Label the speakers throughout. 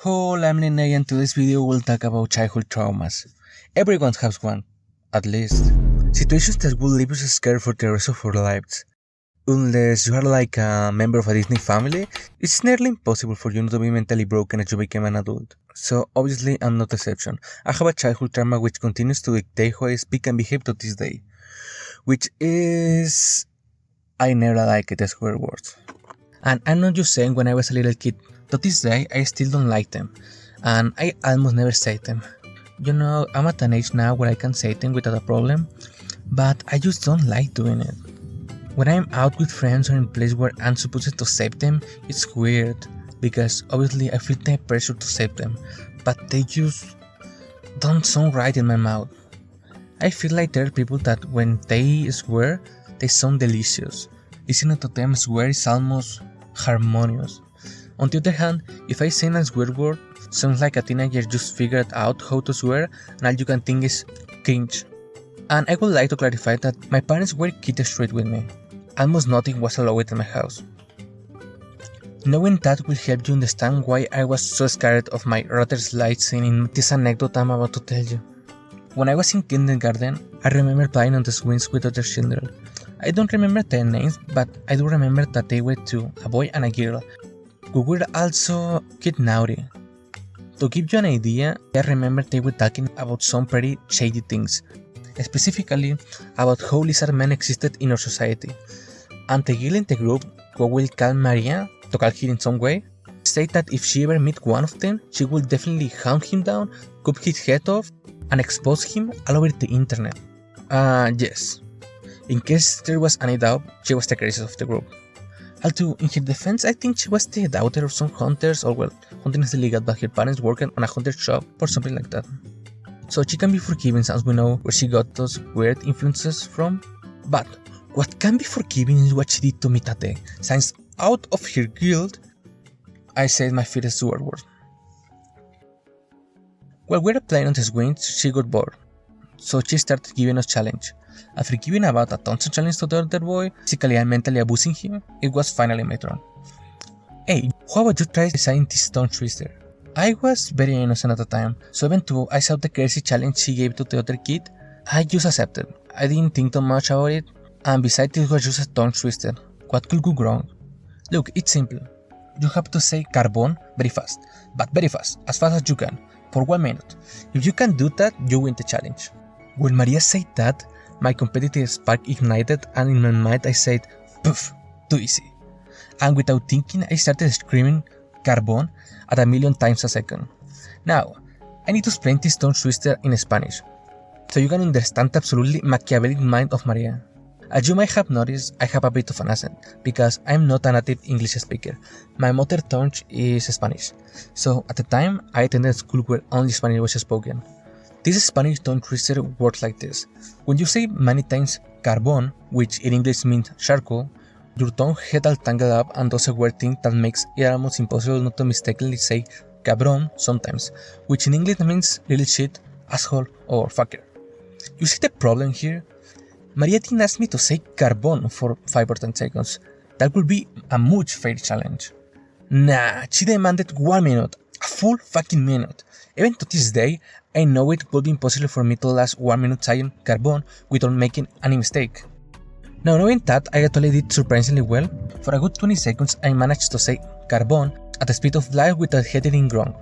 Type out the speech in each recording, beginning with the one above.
Speaker 1: Hola, I'm NayNay, and today's video will talk about childhood traumas. Everyone has one, at least. Situations that will leave us scared for the rest of our lives. Unless you are like a member of a Disney family, it's nearly impossible for you not to be mentally broken as you become an adult. So obviously I'm not the exception. I have a childhood trauma which continues to dictate how I speak and behave to this day. Which is... I never liked the swear words. And I'm not just saying when I was a little kid. To this day, I still don't like them, and I almost never say them. You know, I'm at an age now where I can say them without a problem, but I just don't like doing it. When I'm out with friends or in a place where I'm supposed to say them, it's weird, because obviously I feel the pressure to say them, but they just don't sound right in my mouth. I feel like there are people that when they swear, they sound delicious. Listening to them swear is almost harmonious. On the other hand, if I say a swear word, sounds like a teenager just figured out how to swear and all you can think is cringe. And I would like to clarify that my parents were kid straight with me. Almost nothing was allowed in my house. Knowing that will help you understand why I was so scared of my rather slight sin in this anecdote I'm about to tell you. When I was in kindergarten, I remember playing on the swings with other children. I don't remember their names, but I do remember that they were two, a boy and a girl. We were also kid naughty. To give you an idea, I remember they were talking about some pretty shady things, specifically about how lizard men existed in our society. And the girl in the group, who we'll call Maria, to call her in some way, said that if she ever met one of them, she would definitely hunt him down, cut his head off, and expose him all over the internet. Yes. In case there was any doubt, she was the craziest of the group. Although, in her defense, I think she was the daughter of some hunters, or well, hunting is illegal, but her parents worked on a hunter shop or something like that. So she can be forgiven since we know where she got those weird influences from. But what can be forgiven is what she did to me that day, since out of her guilt, I said my first swear word. While we were playing on the swings, she got bored, so she started giving us challenge. After giving about a tons of challenge to the other boy, physically and mentally abusing him, it was finally my turn. Hey, how about you try designing this tongue twister? I was very innocent at the time, so even though I saw the crazy challenge she gave to the other kid, I just accepted. I didn't think too much about it, and besides it was just a tongue twister. What could go wrong? Look, it's simple. You have to say carbon very fast, but very fast, as fast as you can, for 1 minute. If you can do that, you win the challenge. When Maria said that, my competitive spark ignited, and in my mind I said, poof, too easy. And without thinking, I started screaming carbon at 1,000,000 times a second. Now, I need to explain this tongue twister in Spanish, so you can understand the absolutely Machiavellic mind of Maria. As you might have noticed, I have a bit of an accent, because I'm not a native English speaker. My mother tongue is Spanish, so at the time, I attended school where only Spanish was spoken. This Spanish tongue twister works like this. When you say many times carbon, which in English means charcoal, your tongue head all tangled up and does a weird thing that makes it almost impossible not to mistakenly say cabrón sometimes, which in English means little shit, asshole, or fucker. You see the problem here? Maria didn't ask me to say carbon for 5 or 10 seconds. That would be a much fair challenge. Nah, she demanded 1 minute, a full fucking minute. Even to this day, I know it would be impossible for me to last 1 minute saying carbon without making any mistake. Now knowing that, I actually did surprisingly well. For a good 20 seconds, I managed to say carbon at the speed of light without getting it wrong,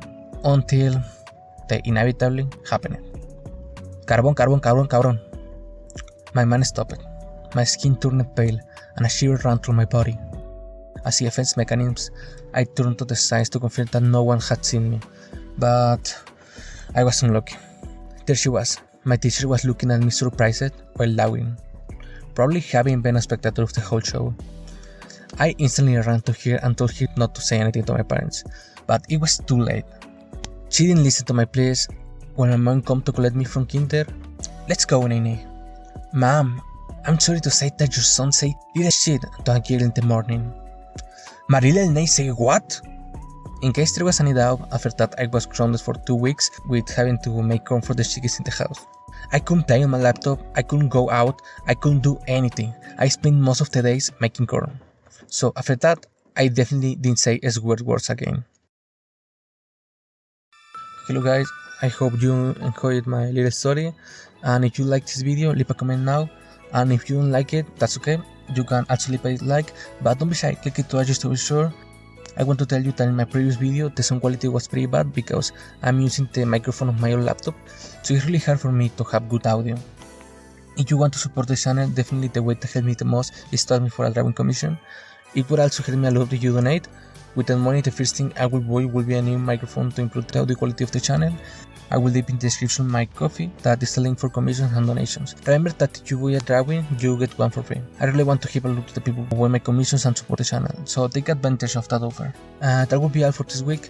Speaker 1: until the inevitably happened. Carbon, carbon, carbon, carbon. My mind stopped. My skin turned pale, and a shiver ran through my body. As the defense mechanisms, I turned to the sides to confirm that no one had seen me, but I was unlucky. There she was. My teacher was looking at me surprised while laughing, probably having been a spectator of the whole show. I instantly ran to her and told her not to say anything to my parents, but it was too late. She didn't listen to my pleas. When my mom came to collect me from kinder, "Let's go, NayNay." "Mom, I'm sorry to say that your son said little shit to a girl in the morning." "Marilla and Nay say what?" In case there was any doubt, after that I was grounded for 2 weeks with having to make corn for the chickies in the house. I couldn't play on my laptop, I couldn't go out, I couldn't do anything. I spent most of the days making corn. So after that, I definitely didn't say swear words again. Hello guys, I hope you enjoyed my little story, and if you like this video, leave a comment now, and if you don't like it, that's okay, you can actually leave a like, but don't be shy, click it twice just to be sure. I want to tell you that in my previous video the sound quality was pretty bad because I'm using the microphone of my old laptop, so it's really hard for me to have good audio. If you want to support the channel, definitely the way to help me the most is to ask me for a drawing commission. It would also help me a lot if you donate. With that money, the first thing I will buy will be a new microphone to improve the audio quality of the channel. I will leave in the description my Ko-fi, that is a link for commissions and donations. Remember that if you buy a drawing, you get one for free. I really want to give a lot to the people who buy my commissions and support the channel, so take advantage of that offer. That will be all for this week.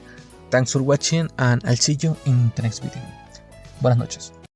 Speaker 1: Thanks for watching, and I'll see you in the next video. Buenas noches.